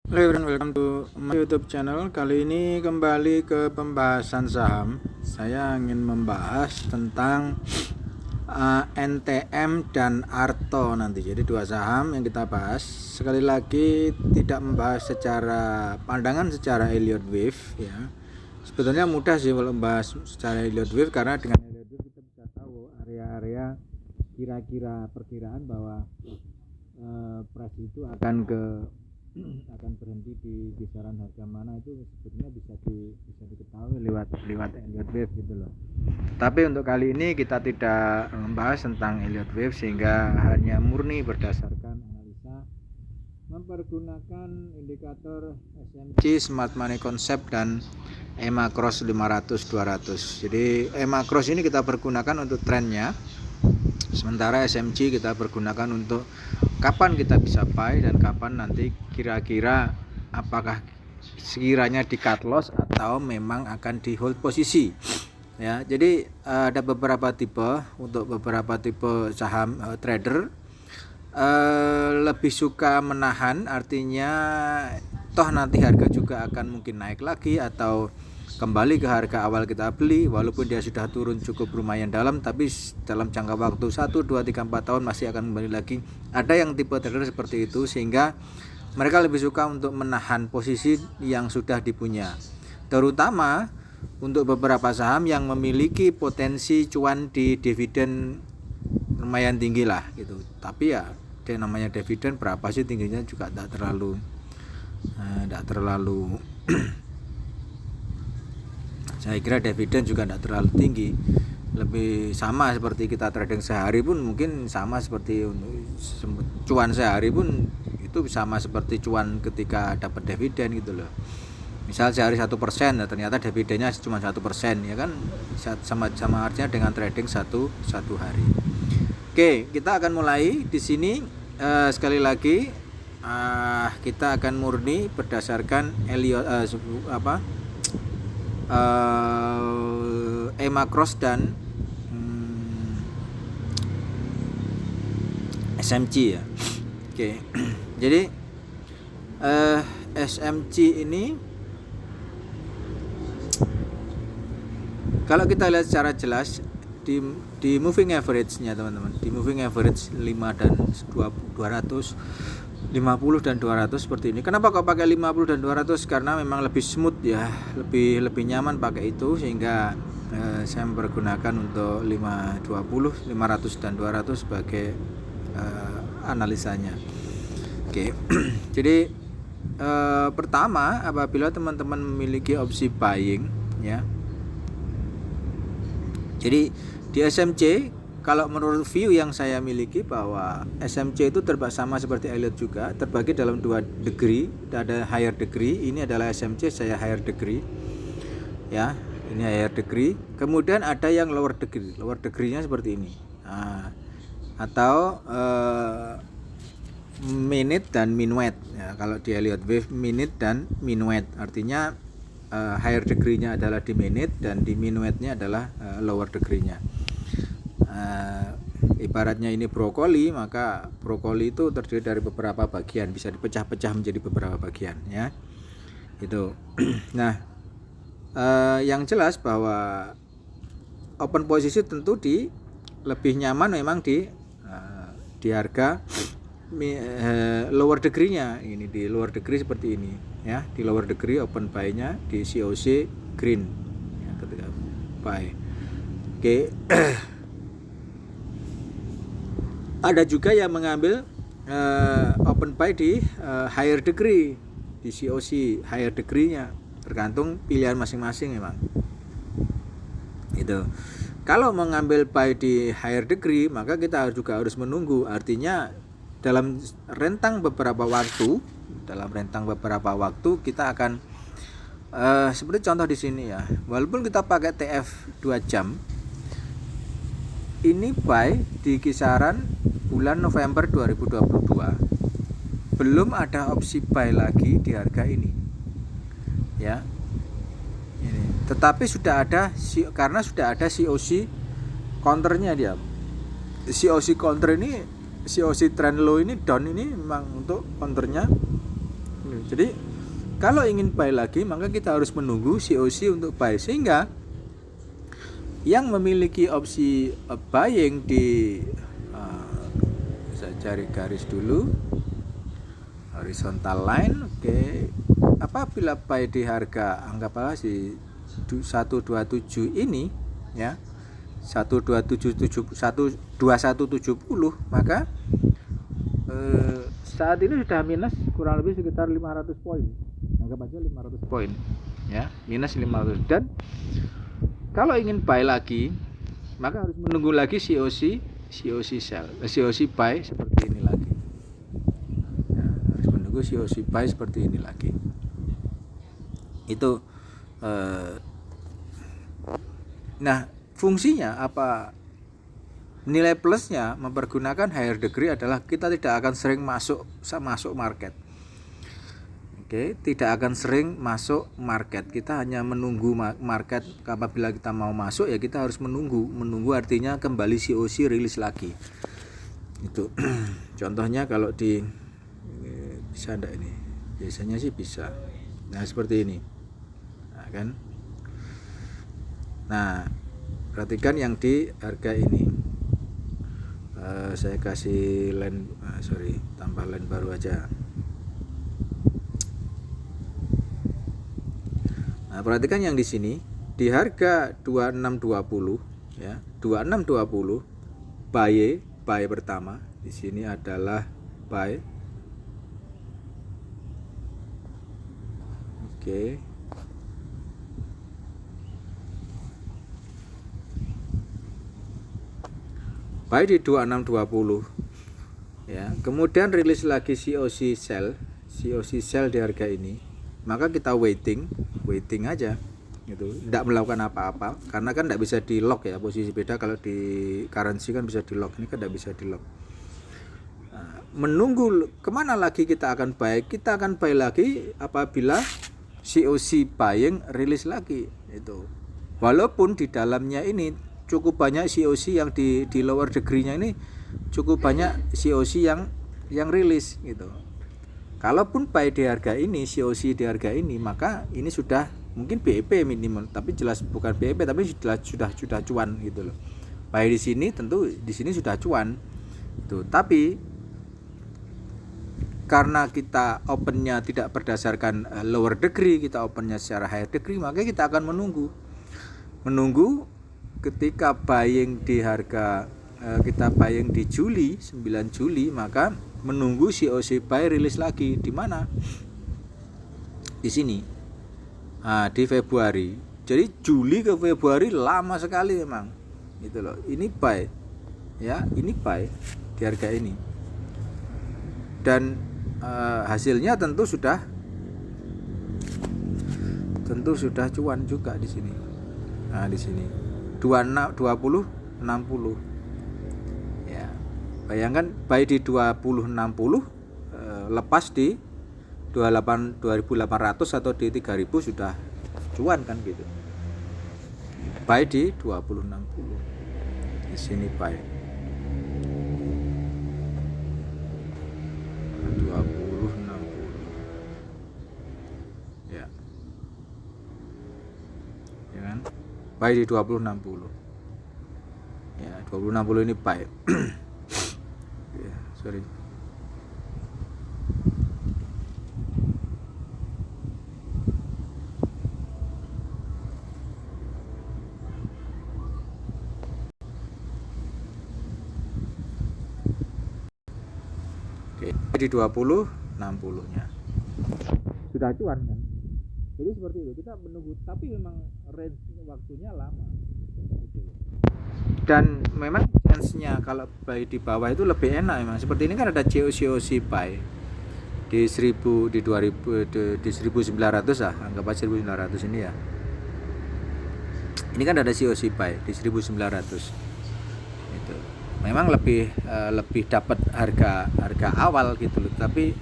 Hello everyone, welcome to my YouTube channel. Kali ini kembali ke pembahasan saham. Saya ingin membahas tentang NTM dan Arto nanti. Jadi dua saham yang kita bahas. Sekali lagi tidak membahas secara pandangan secara Elliott Wave ya. Sebetulnya mudah sih kalau membahas secara Elliott Wave, karena dengan Elliott Wave kita bisa tahu area-area kira-kira perkiraan bahwa price itu akan berhenti di kisaran harga mana, itu sebetulnya bisa diketahui lewat Elliott Wave gitu loh. Tapi untuk kali ini kita tidak membahas tentang Elliott Wave, sehingga hanya murni berdasarkan analisa mempergunakan indikator SMC, Smart Money Concept, dan EMA Cross 500-200. Jadi EMA Cross ini kita pergunakan untuk trennya, sementara SMC kita pergunakan untuk kapan kita bisa buy dan kapan nanti kira-kira apakah sekiranya di cut loss atau memang akan di hold posisi ya. Jadi ada beberapa tipe. Untuk beberapa tipe saham trader lebih suka menahan, artinya toh nanti harga juga akan mungkin naik lagi atau kembali ke harga awal kita beli, walaupun dia sudah turun cukup lumayan dalam, tapi dalam jangka waktu 1, 2, 3, 4 tahun masih akan kembali lagi. Ada yang tipe trader seperti itu, sehingga mereka lebih suka untuk menahan posisi yang sudah dipunya, terutama untuk beberapa saham yang memiliki potensi cuan di dividen lumayan tinggi lah gitu. Tapi ya dia namanya dividen, berapa sih tingginya juga tidak terlalu saya kira dividen juga tidak terlalu tinggi, lebih sama seperti kita trading sehari pun mungkin sama seperti cuan sehari pun itu sama seperti cuan ketika dapat dividen gitu loh. Misal sehari 1%, nah ternyata dividennya cuma 1%, ya kan sama artinya dengan trading satu hari. Oke, kita akan mulai di sini. Sekali lagi kita akan murni berdasarkan EMA Cross dan SMC ya. Oke. Jadi SMC ini kalau kita lihat secara jelas di moving average-nya teman-teman, di moving average 5 dan 200, 50 dan 200 seperti ini. Kenapa kok pakai 50 dan 200? Karena memang lebih smooth ya, lebih nyaman pakai itu, sehingga saya mempergunakan untuk 520, 500 dan 200 sebagai analisanya. Oke. Jadi pertama, apabila teman-teman memiliki opsi buying ya. Jadi di SMC, kalau menurut view yang saya miliki, bahwa SMC itu sama seperti Elliott juga, terbagi dalam 2 degree. Ada higher degree, ini adalah SMC, saya higher degree ya, ini higher degree. Kemudian ada yang lower degree, lower degree-nya seperti ini. Atau minute dan minuet ya. Kalau di Elliott Wave minute dan minuet, artinya higher degree-nya adalah di minute dan di minuetnya adalah lower degree-nya. Ibaratnya ini brokoli, maka brokoli itu terdiri dari beberapa bagian, bisa dipecah-pecah menjadi beberapa bagian ya. Itu. Nah, yang jelas bahwa open posisi tentu lebih nyaman memang di harga lower degree-nya. Ini di lower degree seperti ini ya, di lower degree open buy-nya di COC green ya, ketika buy. Oke. Ada juga yang mengambil open buy di higher degree, di COC higher degree-nya, tergantung pilihan masing-masing memang. Itu. Kalau mengambil buy di higher degree, maka kita juga harus menunggu, artinya dalam rentang beberapa waktu kita akan seperti contoh di sini ya. Walaupun kita pakai TF 2 jam, ini buy di kisaran bulan November 2022, belum ada opsi buy lagi di harga ini ya. Ini. Tetapi sudah ada, karena sudah ada COC counternya dia. COC counter ini, COC trend low ini down ini memang untuk counternya Jadi kalau ingin buy lagi maka kita harus menunggu COC untuk buy, sehingga yang memiliki opsi buying di saya cari garis dulu, horizontal line, oke. Apabila buy di harga anggaplah si 127 ini ya, 12170, maka saat ini sudah minus kurang lebih sekitar 500 poin. Anggap aja 500 poin ya, minus 500. Dan kalau ingin buy lagi maka harus menunggu lagi COC sell, COC buy seperti ini lagi ya, harus menunggu COC buy seperti ini lagi. Itu nah, fungsinya apa? Nilai plusnya mempergunakan higher degree adalah kita tidak akan sering masuk market. Oke, tidak akan sering masuk market. Kita hanya menunggu market. Apabila kita mau masuk ya kita harus menunggu. Menunggu artinya kembali COC rilis lagi. Itu contohnya kalau di bisa enggak ini? Biasanya sih bisa. Nah, seperti ini. Nah, kan? Nah, perhatikan yang di harga ini. Saya kasih line, tambah line baru aja. Nah, perhatikan yang di sini di harga 2620 ya, 2620 buy pertama di sini adalah buy. Oke. Buy di 2620 ya, kemudian rilis lagi COC sell di harga ini, maka kita waiting aja gitu, tidak melakukan apa-apa karena kan tidak bisa di lock ya, posisi beda kalau di currency kan bisa di lock, ini kan tidak bisa di lock. Nah, menunggu kemana lagi kita akan buy? Kita akan buy lagi apabila COC buying rilis lagi itu, walaupun di dalamnya ini cukup banyak COC yang di lower degree-nya ini cukup banyak COC yang rilis gitu. Kalaupun buy di harga ini, COC di harga ini, maka ini sudah mungkin BEP minimal, tapi jelas bukan BEP tapi sudah cuan gitu loh. Buy di sini tentu di sini sudah cuan. Tuh, tapi karena kita opennya tidak berdasarkan lower degree, kita opennya secara higher degree, maka kita akan menunggu ketika buying di harga kita buying di Juli 9 Juli, maka menunggu COC buy rilis lagi di mana? Di sini. Nah, di Februari. Jadi Juli ke Februari lama sekali memang. Gitu loh. Ini buy. Ya, ini buy di harga ini. Dan hasilnya tentu sudah cuan juga di sini. Nah, di sini 20 60 ya, bayangkan buy di 2060 lepas di 2800 atau di 3000 sudah cuan kan gitu. Buy di 2060 di sini buy 2060 ya kan, buy di 2060 ya, 2060 ini buy. Ya, sorry. Oke, di 2060-nya sudah cuan kan. Jadi seperti itu, kita menunggu, tapi memang range waktunya lama gitu. Dan memang chance-nya kalau buy di bawah itu lebih enak memang. Seperti ini kan ada COC buy di 1000 di 2000 di 1900 lah, anggap aja 1900 ini ya. Ini kan ada COC buy di 1900. Itu. Memang lebih dapat harga awal gitu loh, tapi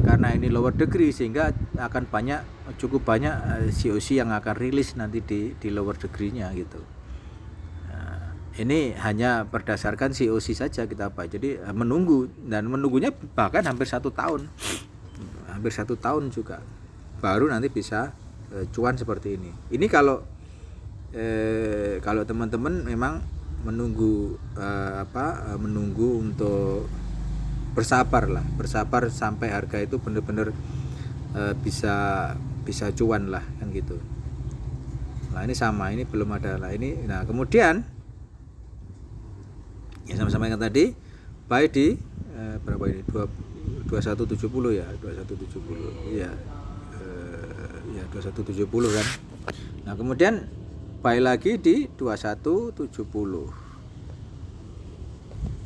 karena ini lower degree sehingga akan cukup banyak COC yang akan rilis nanti di lower degree-nya gitu. Nah, ini hanya berdasarkan COC saja kita apa. Jadi menunggu, dan menunggunya bahkan hampir 1 tahun. hampir 1 tahun juga baru nanti bisa cuan seperti ini. Ini kalau teman-teman memang menunggu menunggu untuk bersabar sampai harga itu benar-benar bisa cuan lah kan gitu. Nah ini sama, ini belum ada lah ini. Nah kemudian ya sama-sama yang tadi buy di berapa ini 2170 ya 2170 ya 2170 kan. Nah kemudian buy lagi di 2170,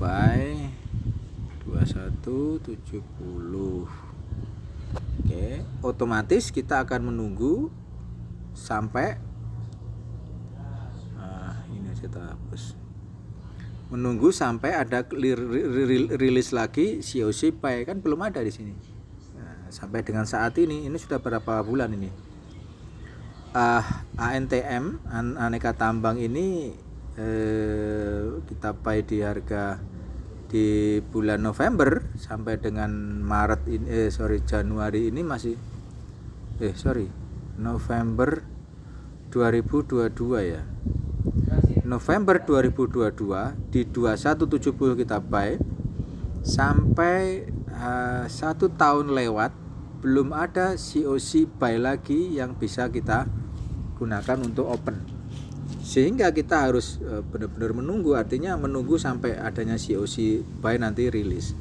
buy 2170. Oke, otomatis kita akan menunggu sampai ini kita hapus, menunggu sampai ada rilis lagi COC buy, kan belum ada di sini. Nah, sampai dengan saat ini sudah berapa bulan ini? ANTM aneka tambang ini kita buy di harga di bulan November sampai dengan Maret ini Januari ini masih November 2022 ya. November 2022 di 2170 kita buy sampai 1 tahun lewat belum ada COC buy lagi yang bisa kita gunakan untuk open, sehingga kita harus benar-benar menunggu, artinya menunggu sampai adanya COC buy nanti rilis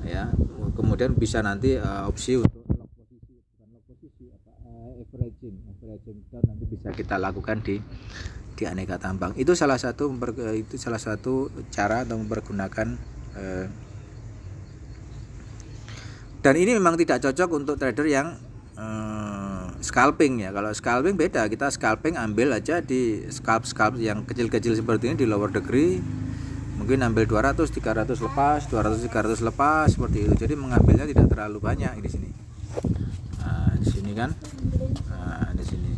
ya. Kemudian bisa nanti opsi untuk averaging dan nanti bisa kita lakukan di aneka tambang. Itu salah satu cara untuk mempergunakan dan ini memang tidak cocok untuk trader yang scalping ya. Kalau scalping beda, kita scalping ambil aja di scalp yang kecil-kecil seperti ini di lower degree, mungkin ambil 200 300 lepas, 200 300 lepas seperti itu. Jadi mengambilnya tidak terlalu banyak di sini. Nah, di sini kan. Nah, di sini.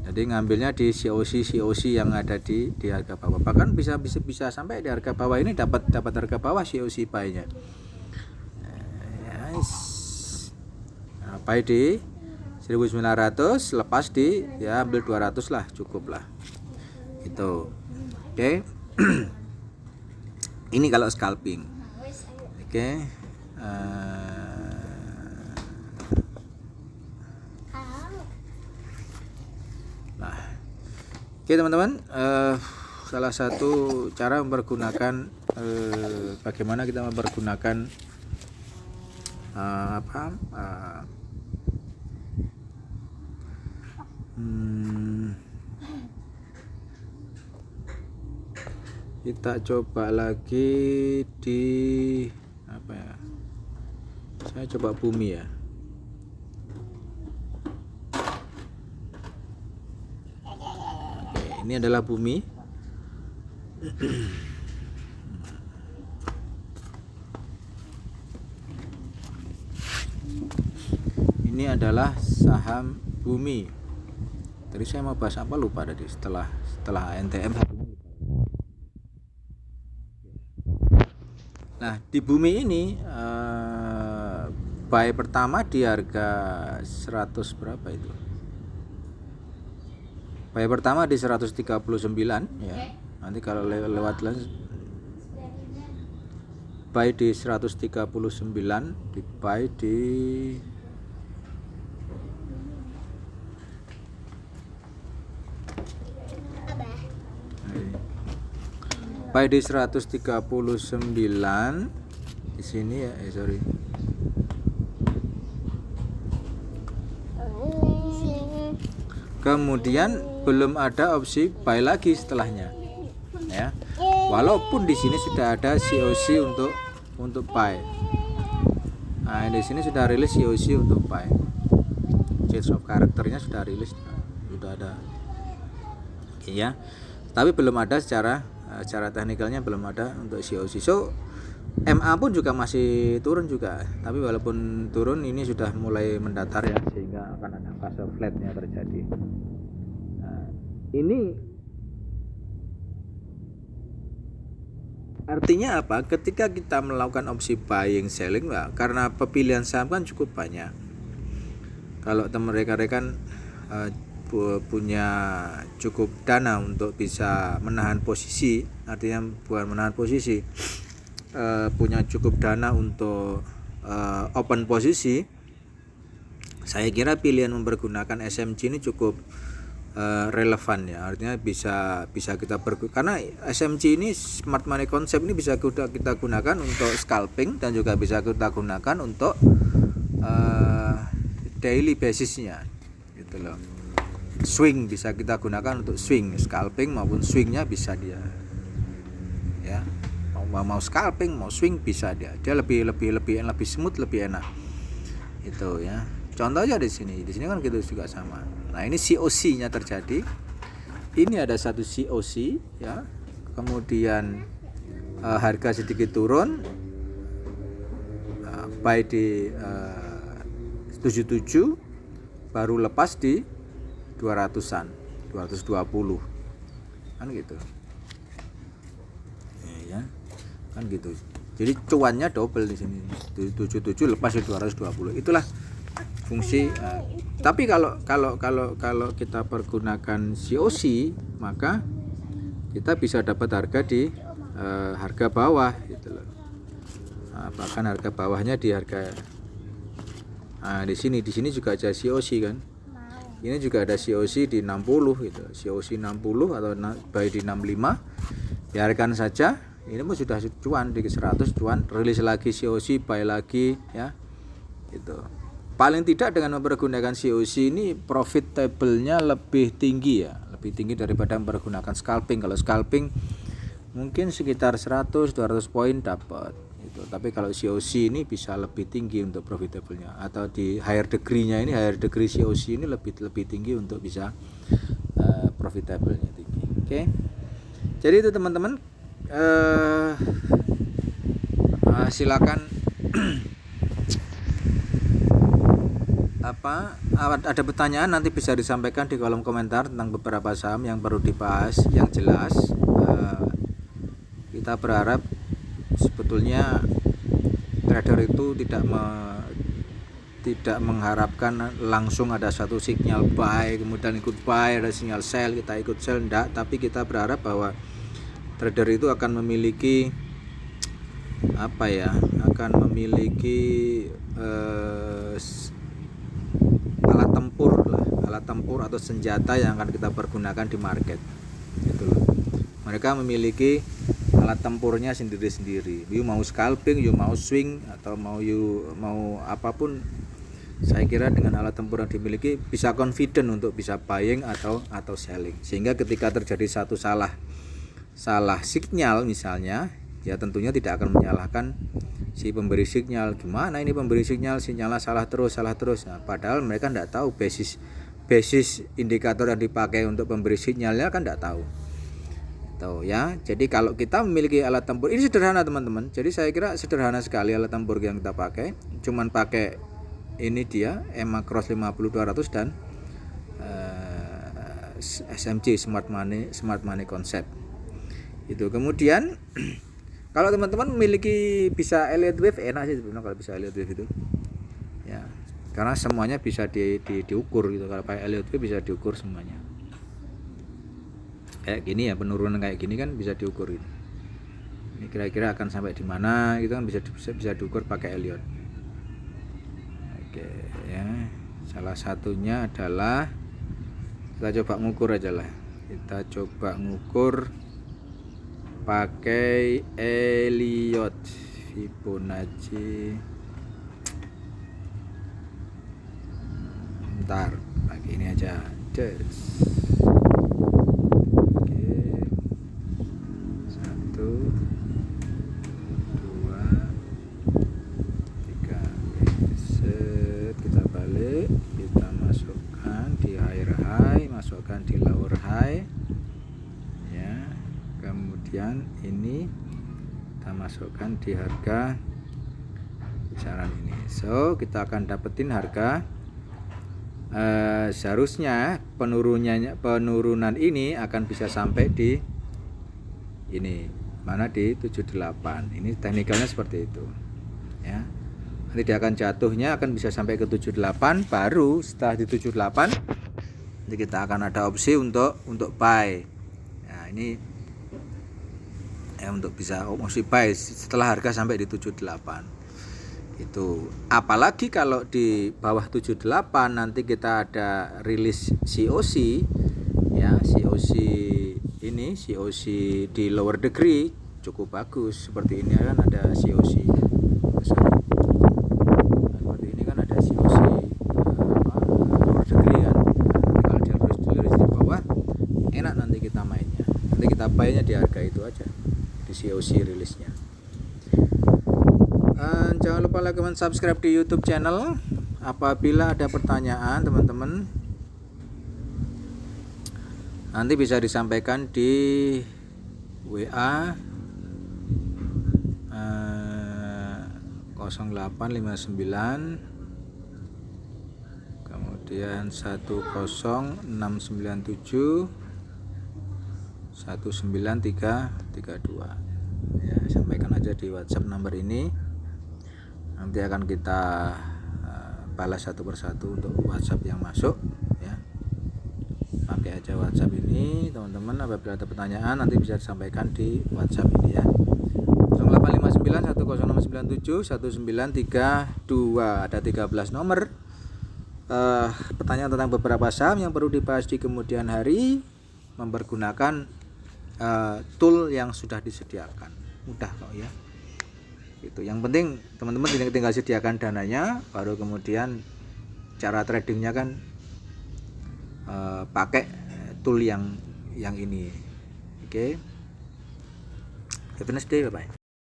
Jadi ngambilnya di COC yang ada di harga bawah. Bahkan bisa sampai di harga bawah ini dapat harga bawah COC buy-nya. Nah, buy di 1900, lepas di ya ambil 200 lah, cukup lah itu. Oke. Ini kalau scalping. Oke. Nah, oke teman-teman, salah satu cara mempergunakan bagaimana kita mempergunakan kita coba lagi di apa ya, saya coba bumi ya. Oke, ini adalah bumi. Ini adalah saham bumi. Tadi saya mau bahas apa lupa tadi setelah ANTM. Nah, di bumi ini buy pertama di harga 100 berapa itu? Buy pertama di 139 ya. Nanti kalau lewat buy di 139, di buy di buy di 139 di sini ya, sorry. Kemudian belum ada opsi buy lagi setelahnya. Ya. Walaupun di sini sudah ada COC untuk buy. Nah, di sini sudah rilis COC untuk buy. Change of character-nya sudah rilis, sudah ada. Ya. Tapi belum ada secara teknikalnya belum ada untuk COC. So MA pun juga masih turun juga, tapi walaupun turun ini sudah mulai mendatar ya, sehingga akan ada fase flatnya terjadi. Nah, ini Artinya apa? Ketika kita melakukan opsi buying selling, karena pepilihan saham kan cukup banyak. Kalau teman rekan-rekan punya cukup dana untuk bisa menahan posisi, artinya bukan menahan posisi, punya cukup dana untuk open posisi, saya kira pilihan mempergunakan SMC ini cukup relevan ya. Artinya bisa kita karena SMC ini smart money concept ini bisa kita gunakan untuk scalping dan juga bisa kita gunakan untuk daily basisnya gitu loh. Swing bisa kita gunakan untuk swing, scalping maupun swingnya bisa dia ya. Mau scalping mau swing bisa dia lebih smooth, lebih enak itu ya. Contoh aja di sini kan gitu juga sama. Nah, ini COC-nya terjadi. Ini ada satu COC ya. Kemudian harga sedikit turun. Buy di 77 baru lepas di 200-an, 220. Kan gitu. Ya, kan gitu. Jadi cuannya double di sini. 77 lepas di 220. Itulah fungsi. Tapi kalau kita pergunakan COC, maka kita bisa dapat harga di harga bawah gitu loh. Bahkan harga bawahnya di harga di sini juga ada COC kan. Ini juga ada COC di 60 gitu. COC 60 atau buy di 65. Biarkan saja. Ini pun sudah cuan di 100 cuan, rilis lagi COC, buy lagi ya. Gitu. Paling tidak dengan mempergunakan COC ini profitable-nya lebih tinggi ya, lebih tinggi daripada mempergunakan scalping. Kalau scalping mungkin sekitar 100-200 poin dapat gitu. Tapi kalau COC ini bisa lebih tinggi untuk profitable-nya, atau di higher degree-nya ini, higher degree COC ini lebih tinggi untuk bisa profitable-nya tinggi. Oke. Jadi itu teman-teman, silakan ada pertanyaan nanti bisa disampaikan di kolom komentar tentang beberapa saham yang perlu dibahas yang jelas. Kita berharap sebetulnya trader itu tidak mengharapkan langsung ada satu sinyal buy kemudian ikut buy, ada sinyal sell kita ikut sell, enggak. Tapi kita berharap bahwa trader itu akan memiliki akan memiliki alat tempur atau senjata yang akan kita pergunakan di market gitu loh. Mereka memiliki alat tempurnya sendiri-sendiri. You mau scalping, you mau swing, atau mau apapun, saya kira dengan alat tempur yang dimiliki bisa confident untuk bisa buying atau selling. Sehingga ketika terjadi satu salah sinyal misalnya, ya tentunya tidak akan menyalahkan si pemberi sinyal. Gimana ini pemberi sinyalnya salah terus. Nah, padahal mereka tidak tahu basis indikator yang dipakai untuk pemberi sinyalnya kan tidak tahu. Tuh ya. Jadi kalau kita memiliki alat tempur ini sederhana teman-teman. Jadi saya kira sederhana sekali alat tempur yang kita pakai. Cuman pakai ini dia EMA Cross 50-200 dan SMC Smart Money Concept. Itu kemudian kalau teman-teman memiliki bisa Elliott Wave, enak sih sebenarnya kalau bisa Elliott Wave itu ya, karena semuanya bisa diukur gitu. Kalau pakai Elliott Wave bisa diukur semuanya kayak gini ya, penurunan kayak gini kan bisa diukur gitu. Ini kira-kira akan sampai di mana gitu kan, bisa diukur pakai Elliott. Oke ya, salah satunya adalah kita coba ngukur aja lah, kita coba ngukur pakai Elliott Fibonacci. Bentar, pakai ini aja. Oke. 1 2 3. Set, kita balik, kita masukkan di higher high, masukkan di lower high. Kemudian ini kita masukkan di harga kisaran ini. So kita akan dapetin harga seharusnya penurunan ini akan bisa sampai di ini mana di 78. Ini teknikalnya seperti itu ya. Nanti dia akan jatuhnya akan bisa sampai ke 78, baru setelah di 78 nanti kita akan ada opsi untuk buy. Nah, ini ya untuk bisa opsi buy setelah harga sampai di 78. Itu apalagi kalau di bawah 78 nanti kita ada rilis COC ya, COC di lower degree cukup bagus. Seperti ini kan ada COC, seperti ini kan ada COC lower degree kan. Nanti kalau dia rilis di bawah enak, nanti kita mainnya, nanti kita buy-nya di harga itu aja di COC rilisnya. Jangan lupa like, comment, subscribe di YouTube channel. Apabila ada pertanyaan teman-teman, nanti bisa disampaikan di WA 0859 kemudian 10697 19332 ya, sampaikan aja di WhatsApp nomor ini. Nanti akan kita balas satu persatu untuk WhatsApp yang masuk ya. Pakai aja WhatsApp ini teman-teman. Apabila ada pertanyaan nanti bisa disampaikan di WhatsApp ini ya. 0859 10697 1932. Ada 13 nomor. Pertanyaan tentang beberapa saham yang perlu dibahas di kemudian hari mempergunakan tool yang sudah disediakan. Mudah kok ya. Itu yang penting teman-teman tinggal sediakan dananya, baru kemudian cara tradingnya kan pakai tool yang ini. Oke. Have a nice day, bye bye.